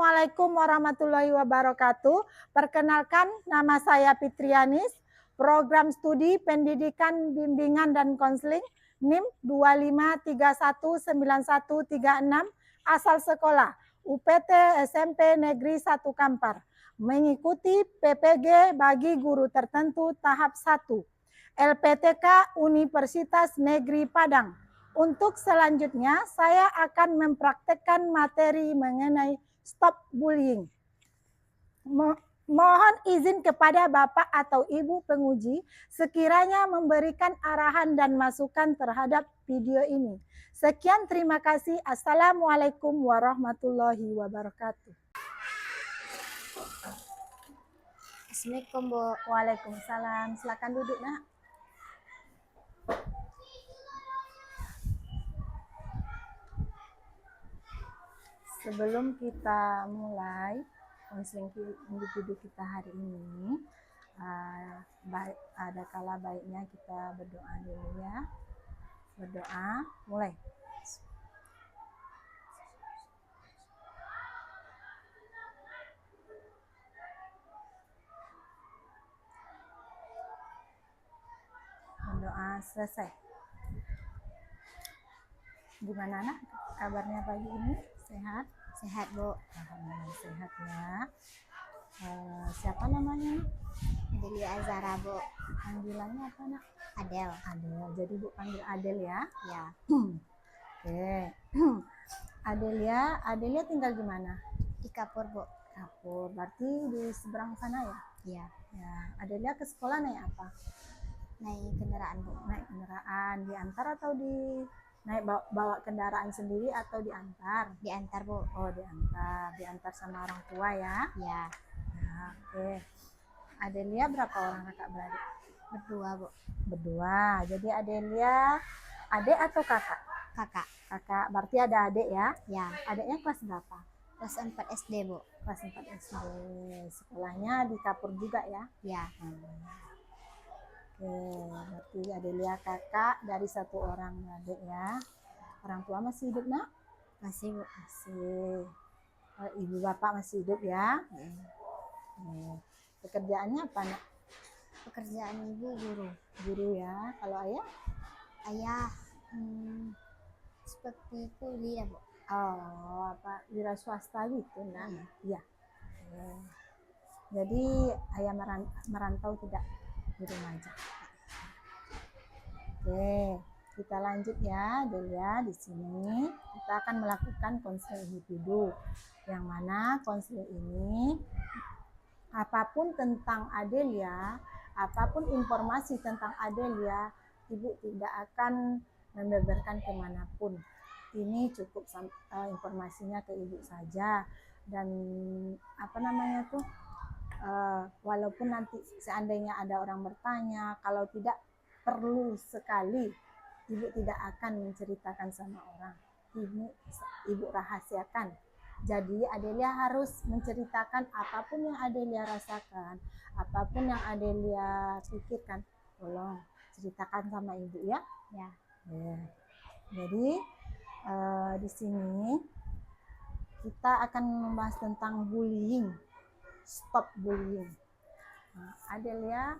Assalamualaikum warahmatullahi wabarakatuh. Perkenalkan, nama saya Fitrianis, Program Studi Pendidikan Bimbingan dan Konseling NIM 25319136, asal sekolah UPT SMP Negeri 1 Kampar, mengikuti PPG bagi guru tertentu tahap 1 LPTK Universitas Negeri Padang. Untuk selanjutnya, saya akan mempraktekkan materi mengenai stop bullying. Mohon izin kepada Bapak atau Ibu penguji sekiranya memberikan arahan dan masukan terhadap video ini. Sekian, terima kasih. Assalamualaikum warahmatullahi wabarakatuh. Assalamualaikum, Bu. Waalaikumsalam. Silakan duduk, Nak. Sebelum kita mulai konseling individu kita hari ini, ada kala baiknya kita berdoa dulu ya. Berdoa, mulai. Berdoa selesai. Gimana, Nak, kabarnya pagi ini? Sehat? Sehat, Bu. Alhamdulillah sehat ya. Siapa namanya? Adelia Azara, Bu. Panggilannya apa, Nak? Adel. Adel. Jadi Bu panggil Adel ya. Ya. Oke. Adelia tinggal di mana? Di Kapur, Bu. Kapur. Berarti di seberang sana ya? Ya. Ya. Adelia ke sekolah naik apa? Naik kendaraan, Bu. Naik kendaraan. Diantar atau naik bawa kendaraan sendiri atau diantar? Diantar, Bu. Oh, diantar. Diantar sama orang tua ya? Ya. Ya, oke. Adelia berapa orang kakak beradik? Berdua, Bu. Berdua. Jadi Adelia adik atau kakak? Kakak. Kakak. Berarti ada adik ya? Ya. Adiknya kelas berapa? Kelas 4 SD, Bu. Kelas 4 SD. Sekolahnya di Kapur juga ya? Ya. Oke, berarti Adelia kakak dari satu orang adik ya. Orang tua masih hidup, Nak? Masih, Bu. Masih. Ibu bapak masih hidup ya? Pekerjaannya apa, Nak? Pekerjaan Ibu guru. Guru ya. Kalau ayah? Ayah seperti kuliah, Bu. Oh, apa wira swasta gitu, Nak? Iya. Jadi ayah merantau tidak di rumah aja. Oke, kita lanjut ya, Delia. Di sini kita akan melakukan konseling individu, yang mana konseling ini apapun tentang Adelia, apapun informasi tentang Adelia, Ibu tidak akan membeberkan kemanapun. Ini cukup informasinya ke Ibu saja. Dan apa namanya tuh, walaupun nanti seandainya ada orang bertanya, kalau tidak perlu sekali, Ibu tidak akan menceritakan sama orang. Ibu rahasiakan. Jadi Adelia harus menceritakan apapun yang Adelia rasakan, apapun yang Adelia pikirkan, tolong ceritakan sama Ibu ya. Ya. Jadi di sini kita akan membahas tentang bullying. Stop bullying. Adelia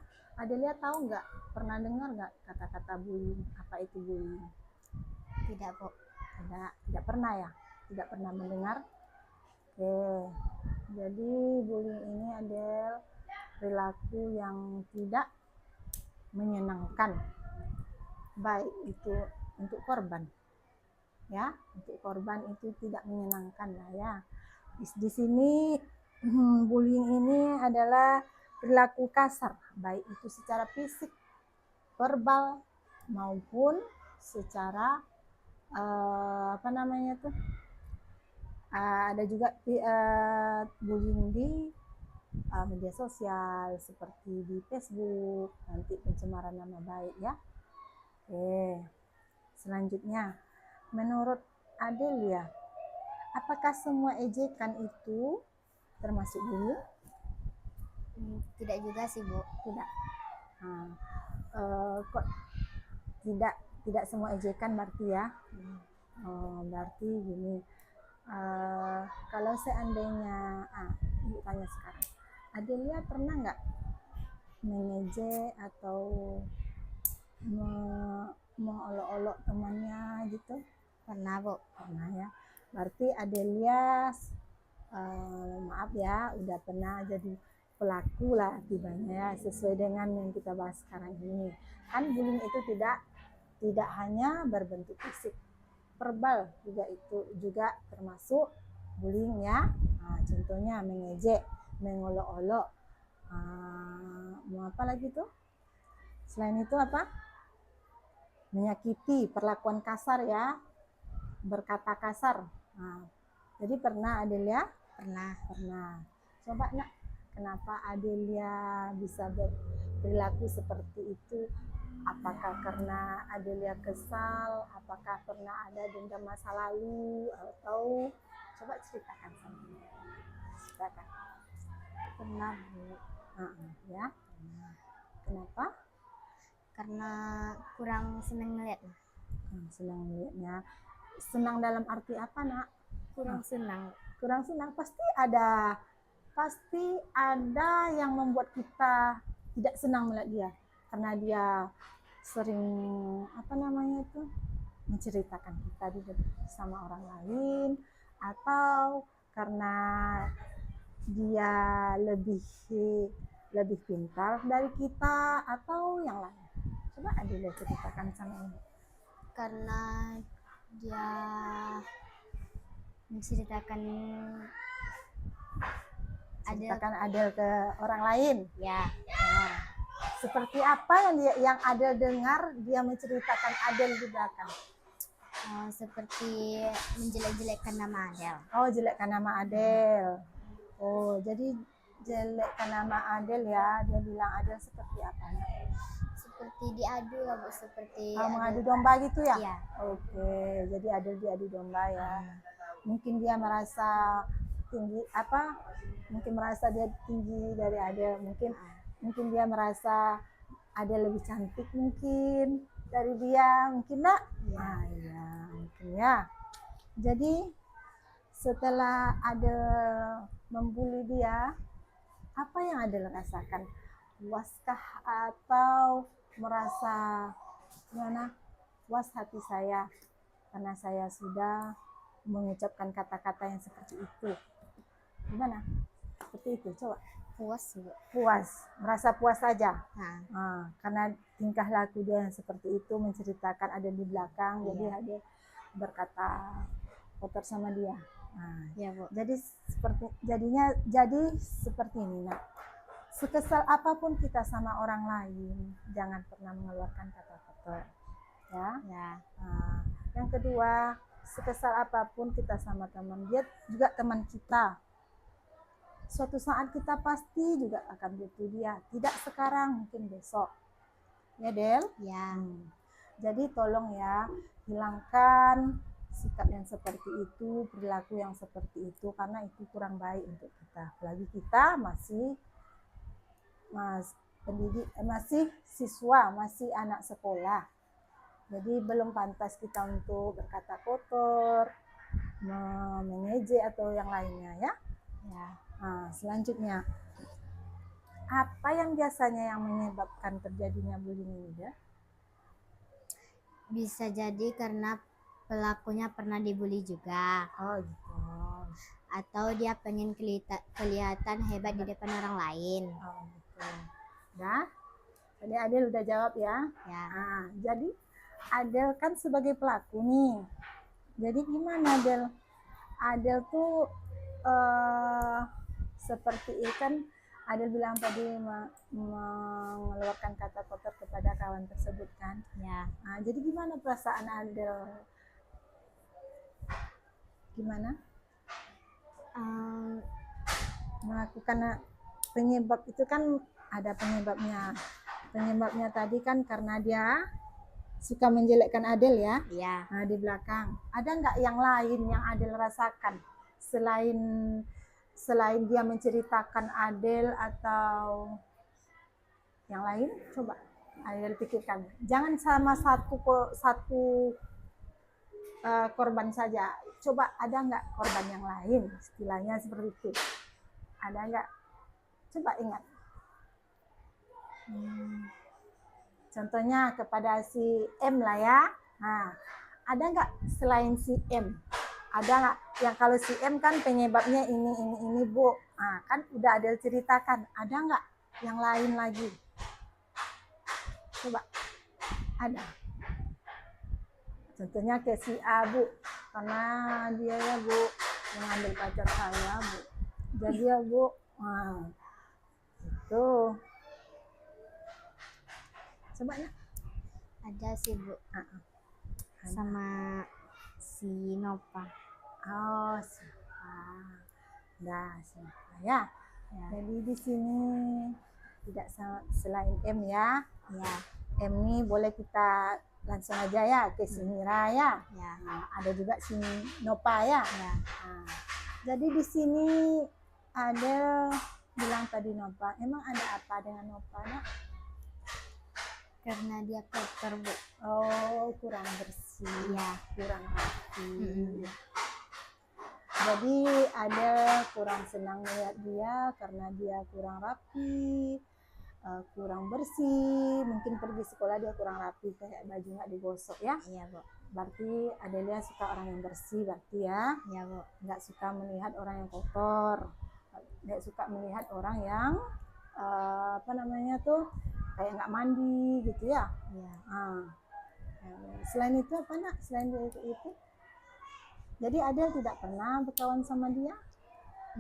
tahu nggak? Pernah dengar nggak kata-kata bullying? Apa itu bullying? Tidak, Bu. Tidak pernah ya? Tidak pernah mendengar? Oke. Jadi bullying ini adalah perilaku yang tidak menyenangkan, baik itu untuk korban. Ya, untuk korban itu tidak menyenangkan lah ya. Di sini bullying ini adalah perilaku kasar, baik itu secara fisik, verbal maupun secara ada juga bullying di media sosial seperti di Facebook, nanti pencemaran nama baik ya. Oke, selanjutnya, menurut Adelia, apakah semua ejekan itu termasuk bullying? Tidak juga sih, Bu. Tidak. Kok tidak semua ejekan berarti ya? Berarti gini, Kalau seandainya, Ibu tanya sekarang, Adelia pernah nggak mengejek atau mengolok-olok temannya gitu? Pernah, Bu. Pernah ya. Berarti Adelia, maaf ya, udah pernah jadi pelaku lah akibatnya ya, sesuai dengan yang kita bahas sekarang ini. Kan bullying itu tidak hanya berbentuk fisik, verbal juga termasuk bullying ya. Contohnya mengejek, mengolok-olok, mau apa lagi tuh? Selain itu apa? Menyakiti, perlakuan kasar ya, berkata kasar. Jadi pernah Adelia? Pernah. Coba nak, kenapa Adelia bisa berperilaku seperti itu? Apakah karena Adelia kesal? Apakah pernah ada dendam masa lalu? Atau coba ceritakan sama saya. Ceritakan. Pernah, Bu. Ya. Kenapa? Karena kurang senang melihat. Senang melihatnya. Senang dalam arti apa, nak? Kurang senang. Kurang senang. Pasti ada yang membuat kita tidak senang melihat dia. Karena dia sering menceritakan kita sama orang lain, atau karena dia lebih pintar dari kita, atau yang lain. Coba Adelia ceritakan sama Ibu. Karena dia menceritakan Adel ke orang lain. Ya. Seperti apa yang Adel dengar dia menceritakan Adel di belakang? Seperti menjelek-jelekkan nama Adel. Oh, jelekkan nama Adel. Oh, jadi jelekkan nama Adel ya. Dia bilang Adel seperti apa? Seperti diadu lah, Bu. Seperti mengadu domba gitu ya? Iya. Oke, jadi Adel diadu domba ya. Mungkin dia merasa tinggi mungkin merasa dia tinggi dari Adel. Mungkin dia merasa Adel lebih cantik mungkin dari dia, mungkin nak? Iya, mungkin ya. Jadi setelah Adel membuli dia, apa yang Adel rasakan? Puaskah atau merasa gimana? Puas hati saya karena saya sudah mengucapkan kata-kata yang seperti itu. Gimana? Seperti itu, coba. Puas, Bu. Puas, merasa puas saja. Karena tingkah laku dia yang seperti itu, menceritakan ada di belakang, jadi dia berkata kotor sama dia. Ya, Bu. Jadi seperti ini, nak. Sekesal apapun kita sama orang lain, jangan pernah mengeluarkan kata kotor. Ya. Yang kedua, sekesal apapun kita sama teman, dia juga teman kita. Suatu saat kita pasti juga akan butuh dia. Tidak sekarang, mungkin besok. Ya, Del? Ya. Jadi tolong ya, hilangkan sikap yang seperti itu, perilaku yang seperti itu, karena itu kurang baik untuk kita. Apalagi kita masih siswa, masih anak sekolah. Jadi belum pantas kita untuk berkata kotor, mengejek atau yang lainnya ya. Selanjutnya, apa yang biasanya yang menyebabkan terjadinya bullying ini ya? Bisa jadi karena pelakunya pernah dibully juga. Oh gitu. Atau dia pengen kelihatan hebat di depan orang lain. Oh gitu. Dah? Tadi Adel udah jawab ya? Ya. Jadi Adel kan sebagai pelaku nih. Jadi gimana Adel? Adel tuh seperti ikan, Adel bilang tadi mengeluarkan kata kotor kepada kawan tersebut kan. Ya. Jadi gimana perasaan Adel? Gimana? Melakukan penyebab itu kan ada penyebabnya. Penyebabnya tadi kan karena dia suka menjelekkan Adel ya. Iya. Di belakang. Ada nggak yang lain yang Adel rasakan selain dia menceritakan Adel atau yang lain? Coba Adel pikirkan. Jangan sama satu korban saja. Coba ada nggak korban yang lain? Istilahnya seperti itu. Ada nggak? Coba ingat. Contohnya kepada si M lah ya. Nah, ada nggak selain si M? Ada nggak yang kalau si M kan penyebabnya ini Bu. Nah, kan udah ada ceritakan. Ada nggak yang lain lagi? Coba. Ada. Contohnya ke si A Bu, karena dia ya Bu mengambil pacar saya Bu. Jadi ya Bu, nah, itu. Coba ya. Ada sih Bu, sama si Nova. Oh, siapa? Nah, siapa ya? Jadi di sini tidak selain M ya. Ya, M ini boleh kita langsung aja ya ke si Mira ya. ya, Nah, ada juga si Nova ya. ya. Nah, jadi di sini ada bilang tadi Nova. Emang ada apa dengan Nova? Nak? Karena dia kotor Bu. Oh, kurang bersih. Iya. Kurang rapi. Jadi ada kurang senang melihat dia karena dia kurang rapi, kurang bersih. Mungkin pergi sekolah dia kurang rapi, kayak baju nggak digosok ya. Iya Bu. Berarti Adelia suka orang yang bersih berarti ya. Iya Bu. Nggak suka melihat orang yang kotor. Nggak suka melihat orang yang apa namanya tuh kayak nggak mandi gitu ya. Iya. Selain itu apa Nak? Selain itu jadi Adel tidak pernah berkawan sama dia?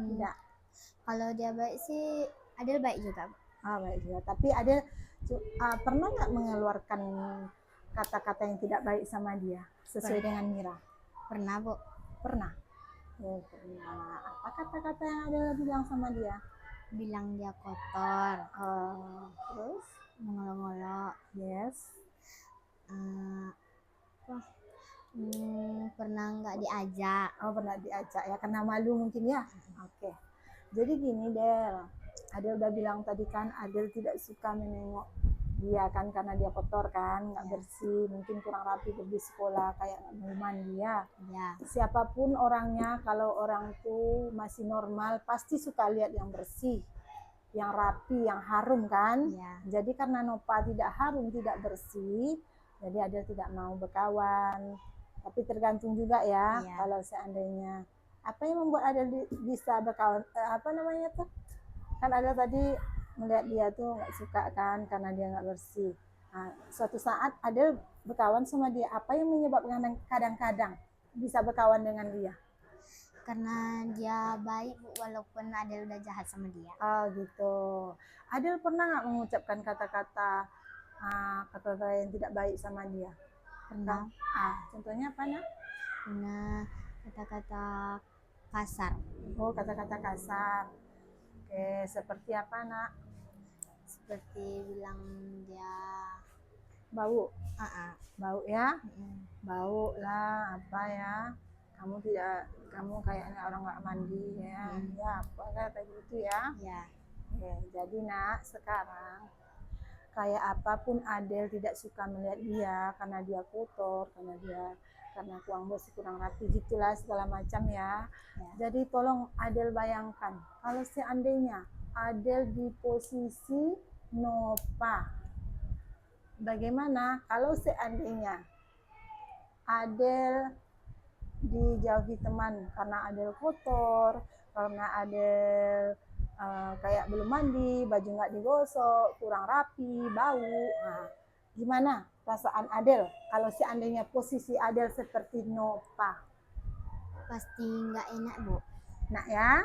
Tidak. Kalau dia baik sih, Adel baik juga Bu. Baik juga. Tapi Adel pernah nggak mengeluarkan kata-kata yang tidak baik sama dia sesuai dengan Mira? Pernah Bu. Pernah. Oh, pernah. Apa kata-kata yang Adel bilang sama dia? Bilang dia kotor. Terus? Mengolok-olok. Yes. Pernah nggak diajak. Pernah diajak ya karena malu mungkin ya. Oke. Jadi gini Del, Adel udah bilang tadi kan Adel tidak suka menengok dia kan karena dia kotor kan, nggak bersih, mungkin kurang rapi pergi sekolah kayak nggak mau mandi ya. Siapapun orangnya kalau orang tuh masih normal pasti suka lihat yang bersih, yang rapi, yang harum kan. Jadi karena Nova tidak harum, tidak bersih, jadi Adel tidak mau berkawan. Tapi tergantung juga ya, kalau seandainya apa yang membuat Adel bisa berkawan, apa namanya tuh, kan Adel tadi melihat dia tuh nggak suka kan karena dia nggak bersih. Nah, suatu saat Adel berkawan sama dia, apa yang menyebabkan kadang-kadang bisa berkawan dengan dia? Karena dia baik Bu, walaupun Adel udah jahat sama dia. Gitu. Adel pernah nggak mengucapkan kata-kata yang tidak baik sama dia? Pernah. Contohnya apa Nak? Pernah kata-kata kasar. Kata-kata kasar. Oke, seperti apa Nak? Seperti bilang dia bau. Bau ya? Bau lah apa ya? Kamu kayaknya orang nggak mandi ya? Ya, apa kata gitu ya? Oke, jadi Nak sekarang kayak apapun Adel tidak suka melihat dia karena dia kotor, karena kurang bersih, kurang rapi gitulah segala macam ya. Jadi tolong Adel bayangkan kalau seandainya Adel di posisi Nova, bagaimana kalau seandainya Adel dijauhi teman karena Adel kotor, karena Adel kayak belum mandi, baju nggak digosok, kurang rapi, bau. Gimana perasaan Adel kalau seandainya posisi Adel seperti Nova? Pasti nggak enak Bu. Nak ya,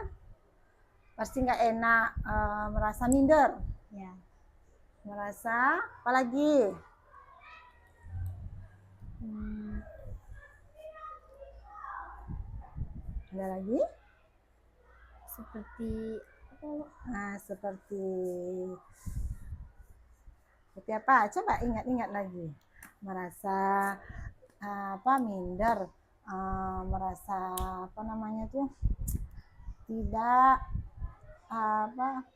pasti nggak enak, merasa minder. Merasa apalagi? Ada lagi? Seperti apa? Coba ingat-ingat lagi. Merasa minder, merasa apa namanya tuh tidak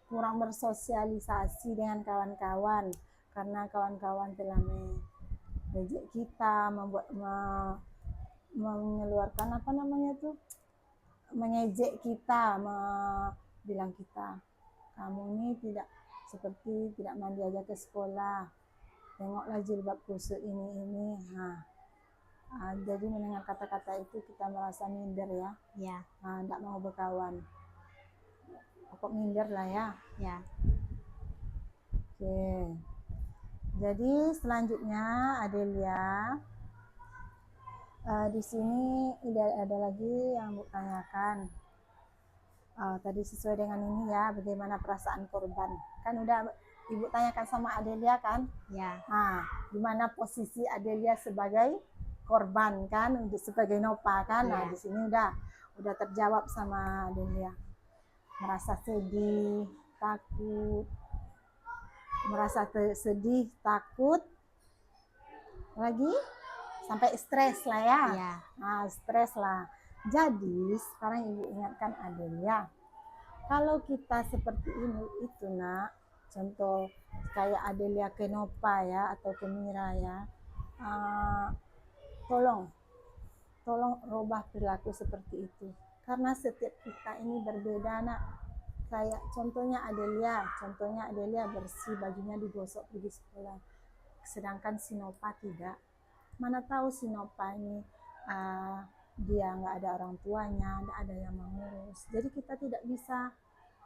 kurang bersosialisasi dengan kawan-kawan karena kawan-kawan telah mengejek kita, mengeluarkan apa namanya tuh, mengejek kita, bilang kita, kamu ini tidak seperti tidak mandi aja ke sekolah, tengoklah jilbab kusut ini. Jadi mendengar kata-kata itu kita merasa minder ya, Ya. tidak mau berkawan, pokok minder lah ya. Ya. Oke, jadi selanjutnya Adelia, di sini ada lagi yang bertanyakan. Tadi sesuai dengan ini ya, bagaimana perasaan korban. Kan udah Ibu tanyakan sama Adelia kan? Ya. Gimana posisi Adelia sebagai korban kan, untuk sebagai Nova kan? Nah, Iya. di sini udah terjawab sama Adelia. Merasa sedih, takut, sedih, takut, lagi sampai stres lah ya. Ya. Stres lah. Jadi sekarang Ibu ingatkan Adelia, kalau kita seperti ini itu nak, contoh kayak Adelia ke Nova ya, atau ke Mira ya, tolong rubah perilaku seperti itu, karena setiap kita ini berbeda nak. Kayak contohnya Adelia bersih, bajunya digosok pergi sekolah, sedangkan si Nova tidak. Mana tahu si Nova ini dia nggak ada orang tuanya, nggak ada yang mengurus. Jadi kita tidak bisa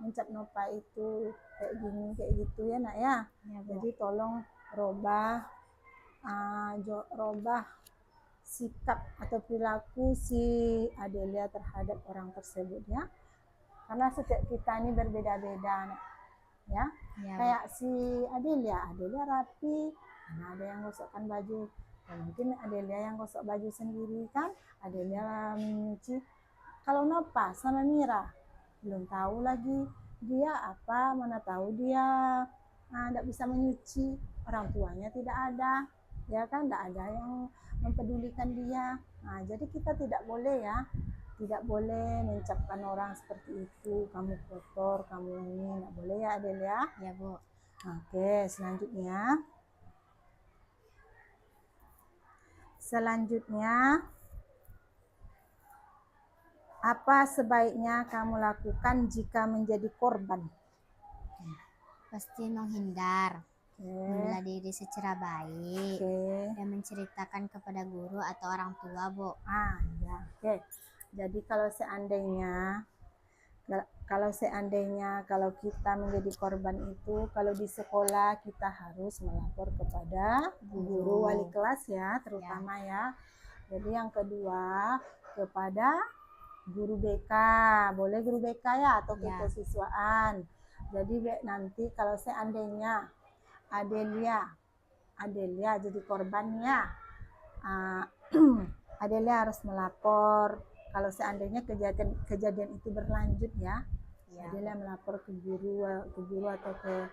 mencap Nova itu kayak gini kayak gitu ya nak ya. Ya, Bu. Jadi tolong robah sikap atau perilaku si Adelia terhadap orang tersebut ya. Karena setiap kita ini berbeda-beda nak. Ya. Ya, Bu. Kayak si Adelia rapi, nah ada yang gosokkan baju. Mungkin Adelia yang gosok baju sendiri kan, Adelia menyuci. Kalau Nova sama Mira belum tahu lagi dia apa, mana tahu dia tidak bisa menyuci, orang tuanya tidak ada ya kan, tidak ada yang mempedulikan dia. Jadi kita tidak boleh mencapkan orang seperti itu, kamu kotor, kamu ini, tidak boleh ya Adelia. Ya, Bu. Oke, selanjutnya apa sebaiknya kamu lakukan jika menjadi korban? Pasti menghindar, membela diri secara baik, dan menceritakan kepada guru atau orang tua, Bu. Ya. Jadi kalau seandainya kalau kita menjadi korban itu, kalau di sekolah kita harus melapor kepada guru wali kelas ya, terutama ya. Jadi yang kedua kepada guru BK, boleh guru BK ya, atau kekesiswaan. Jadi nanti kalau seandainya Adelia jadi korbannya, Adelia harus melapor. Kalau seandainya kejadian itu berlanjut ya, Adelia melapor ke guru atau ke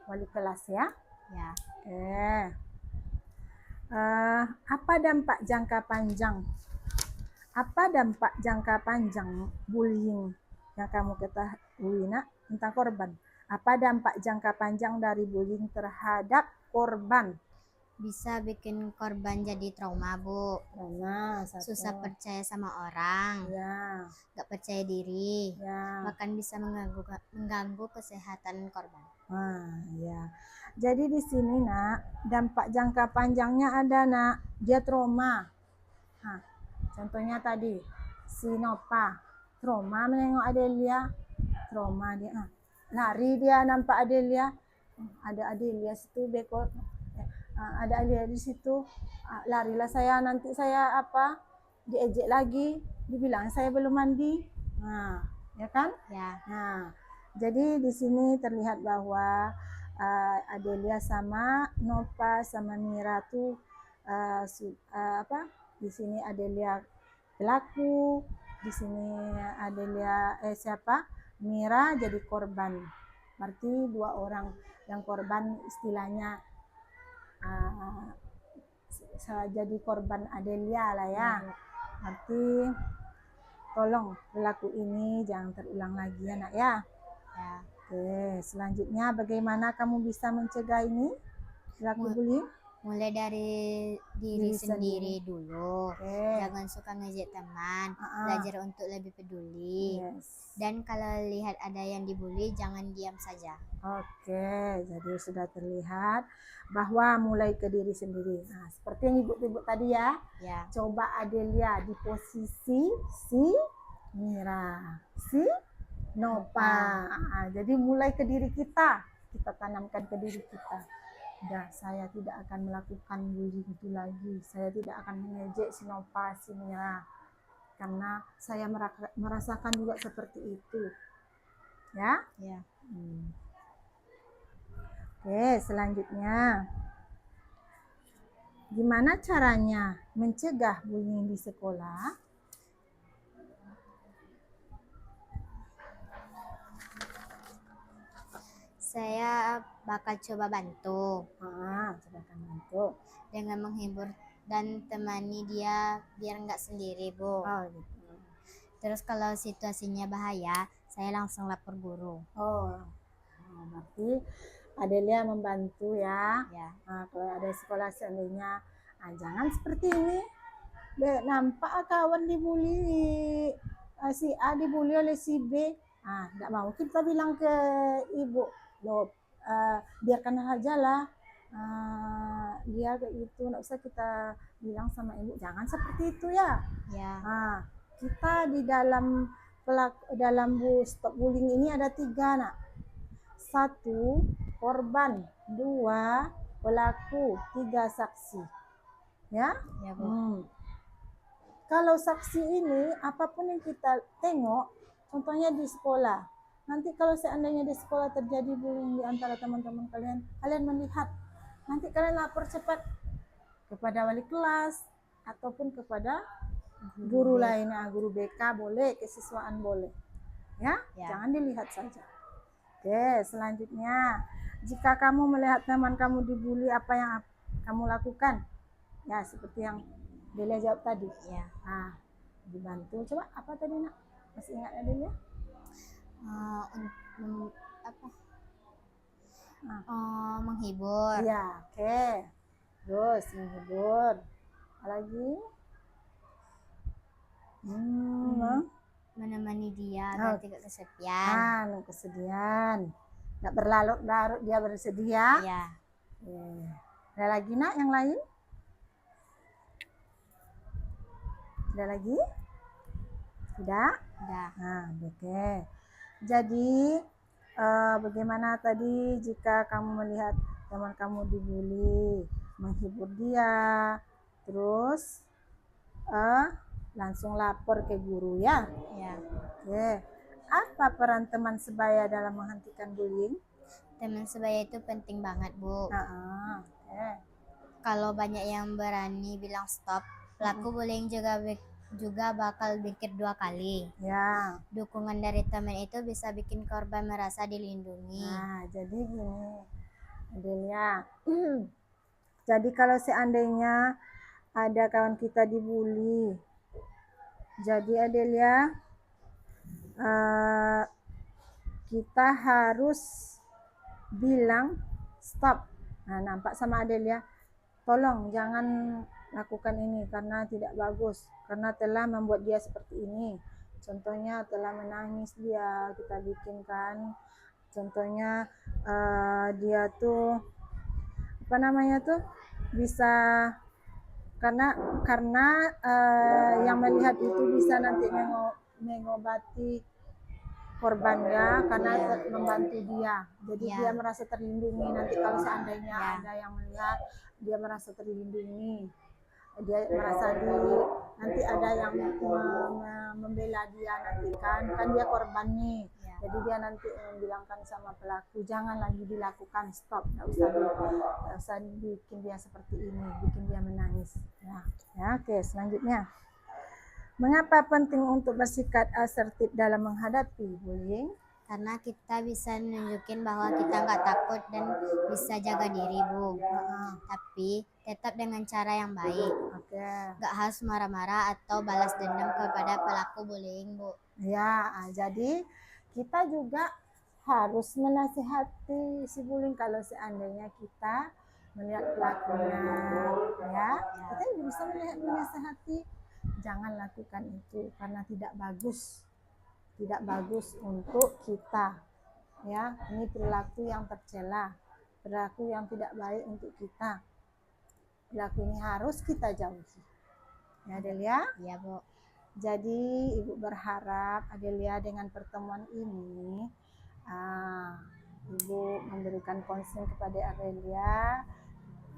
wali kelas ya. Ya. Apa dampak jangka panjang bullying yang kamu ketahui nak tentang korban? Apa dampak jangka panjang dari bullying terhadap korban? Bisa bikin korban jadi trauma, Bu. Susah percaya sama orang, gak percaya diri, bahkan bisa mengganggu kesehatan korban. Jadi di sini nak, dampak jangka panjangnya ada nak, dia trauma. Contohnya tadi si Nova trauma menengok Adelia, trauma dia, lari dia nampak Adelia, ada Adelia situ beko, ada Adelia di situ, larilah saya, nanti saya diejek lagi, dibilang saya belum mandi, ya kan? Ya. Jadi di sini terlihat bahwa Adelia sama Nova sama Mira tuh di sini Adelia pelaku, di sini Adelia Mira jadi korban. Berarti dua orang yang korban istilahnya jadi korban Adelia lah ya. Berarti tolong perilaku ini jangan terulang lagi ya nak ya. Oke, selanjutnya bagaimana kamu bisa mencegah ini perilaku bullying? Mulai dari diri Diri sendiri dulu. Oke. Jangan suka ngejek teman. Belajar untuk lebih peduli. Yes. Dan kalau lihat ada yang dibully, jangan diam saja. Oke, jadi sudah terlihat bahwa mulai ke diri sendiri. Nah, seperti yang ibu-ibu tadi ya. Ya. Coba Adelia di posisi si Mira, si Nova. Nah, jadi mulai ke diri kita tanamkan ke diri kita. Udah, saya tidak akan melakukan bullying itu lagi. Saya tidak akan mengejek si Nova, si Mira. Karena saya merasakan juga seperti itu. Ya? Ya. Oke, selanjutnya. Gimana caranya mencegah bullying di sekolah? Saya bakal coba bantu Coba kan bantu. dengan menghibur dan temani dia biar nggak sendiri, Bu. Oh, gitu. Terus kalau situasinya bahaya, saya langsung lapor guru. Berarti Adelia membantu ya. Ya. Nah, kalau ada sekolah seandainya, jangan seperti ini. Nampak kawan dibully, si A dibully oleh si B. Tidak mau kita bilang ke ibu, loh, biarkan aja lah. Dia kayak gitu, nggak usah kita bilang sama ibu. Jangan seperti itu ya. Ya. Kita di dalam stop bullying ini ada 3, nak. 1 korban, 2 pelaku, 3 saksi. Ya? Ya, Bu. Kalau saksi ini apapun yang kita tengok, contohnya di sekolah. Nanti kalau seandainya di sekolah terjadi bullying di antara teman-teman kalian melihat. Nanti kalian lapor cepat kepada wali kelas ataupun kepada guru lainnya, guru BK boleh, kesiswaan boleh. Ya? Jangan dilihat saja. Oke, selanjutnya, jika kamu melihat teman kamu dibully, apa yang kamu lakukan? Ya, seperti yang Delia jawab tadi. Ya. Dibantu. Coba apa tadi, nak? Masih ingat Delia? Menghibur. Ya, oke. Terus menghibur. Apa lagi? Menemani dia agar tidak kesepian. Kesedihan. Nggak berlarut-larut dia bersedih ya. Ya. Ada lagi, nak, yang lain? Ada lagi? Sudah? Udah. Oke. Jadi bagaimana tadi jika kamu melihat teman kamu dibully, menghibur dia, terus langsung lapor ke guru ya. Ya. Oke. Apa peran teman sebaya dalam menghentikan bullying? Teman sebaya itu penting banget, Bu. Oke. Kalau banyak yang berani bilang stop, pelaku bullying juga bakal pikir 2 kali. Ya. Dukungan dari teman itu bisa bikin korban merasa dilindungi. Jadi gini, Adelia. Jadi kalau seandainya ada kawan kita dibully, jadi Adelia, kita harus bilang stop. Nampak sama Adelia, tolong jangan lakukan ini karena tidak bagus, karena telah membuat dia seperti ini. Contohnya telah menangis dia, kita bikinkan. Contohnya dia tuh bisa karena yang melihat itu bisa nanti mengobati korbannya karena membantu dia. Jadi dia merasa terlindungi nanti kalau seandainya ada yang melihat, dia merasa terlindungi. Dia merasa nanti ada yang membela dia nanti kan dia korban nih. Jadi dia nanti membilangkan sama pelaku, jangan lagi dilakukan, stop, nggak usah bikin dia seperti ini, bikin dia menangis. Oke, selanjutnya. Mengapa penting untuk bersikap asertif dalam menghadapi bullying? Karena kita bisa nunjukin bahwa kita nggak takut dan bisa jaga diri, Bu. Tapi tetap dengan cara yang baik. Nggak harus marah-marah atau balas dendam kepada pelaku bullying, Bu. Ya, jadi kita juga harus menasihati si bullying kalau seandainya kita melihat pelakunya, ya. Kita berusaha menasehati, jangan lakukan itu karena tidak bagus untuk kita, ya. Ini perilaku yang tercela, perilaku yang tidak baik untuk kita. Perilaku ini harus kita jauhi, ya Delia. Iya Bu. Jadi Ibu berharap Adelia dengan pertemuan ini Ibu memberikan konseling kepada Adelia.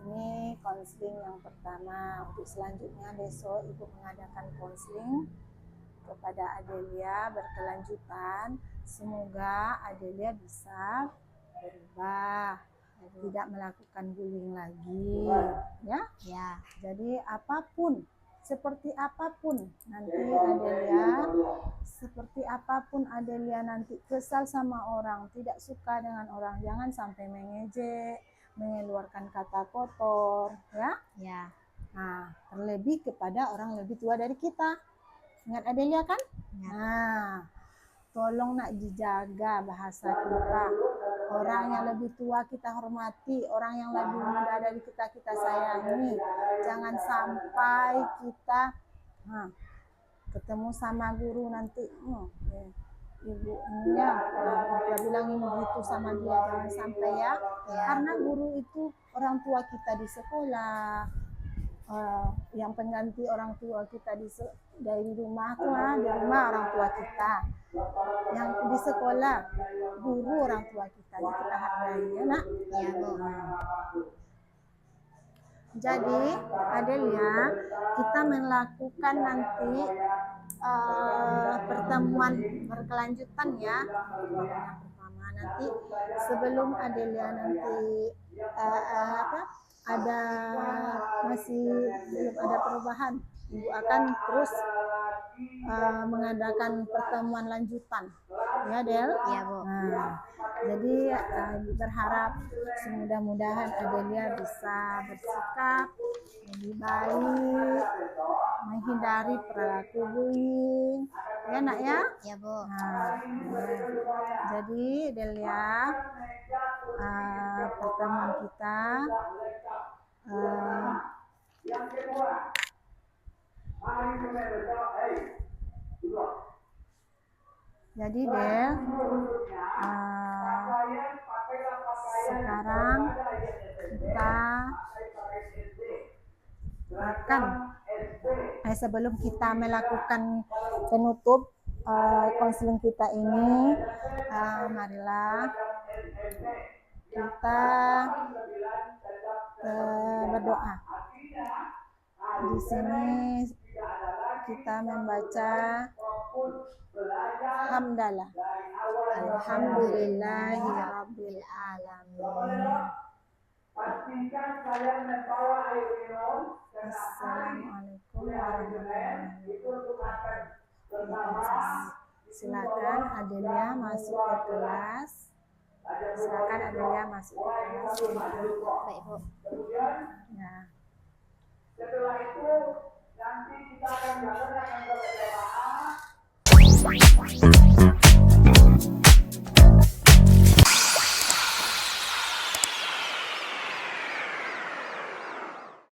Ini konseling yang pertama. Untuk selanjutnya besok Ibu mengadakan konseling kepada Adelia berkelanjutan. Semoga Adelia bisa berubah, tidak melakukan bullying lagi, ya. Ya. Jadi seperti apapun Adelia nanti kesal sama orang, tidak suka dengan orang, jangan sampai mengejek, mengeluarkan kata kotor, ya. Ya. Nah, terlebih kepada orang lebih tua dari kita. Ingat Adelia kan? Ya. Nah, tolong nak dijaga bahasa kita. Orang yang lebih tua kita hormati, orang yang lebih muda dari kita sayangi. Jangan sampai kita ketemu sama guru nanti, ibunya kita bilangin begitu sama dia, jangan sampai ya. Karena guru itu orang tua kita di sekolah, yang pengganti orang tua kita dari rumah tuh, di rumah orang tua kita, yang di sekolah guru orang tua kita, jadi kita hargai, ya nak. Iya Bu. Jadi Adelia, kita melakukan nanti pertemuan berkelanjutan, ya. Yang pertama nanti sebelum Adelia nanti masih belum ada perubahan, Ibu akan terus mengadakan pertemuan lanjutan, ya Del. Iya Bu. Nah, jadi Ibu berharap semudah-mudahan Adelia bisa bersikap lebih baik, menghindari perilaku bullying, ya nak ya. Iya Bu. Nah, jadi Delia, pertemuan kita jadi Del, sekarang kita akan sebelum kita melakukan penutup konseling kita ini, marilah kita berdoa. Di sini kita membaca hamdalah, alhamdulillahirabbil alamin. Assalamualaikum warahmatullahi wabarakatuh. Silakan Adelia masuk ke kelas. Baik Bu. Ya. Setelah itu nanti kita akan melakukan berdoa.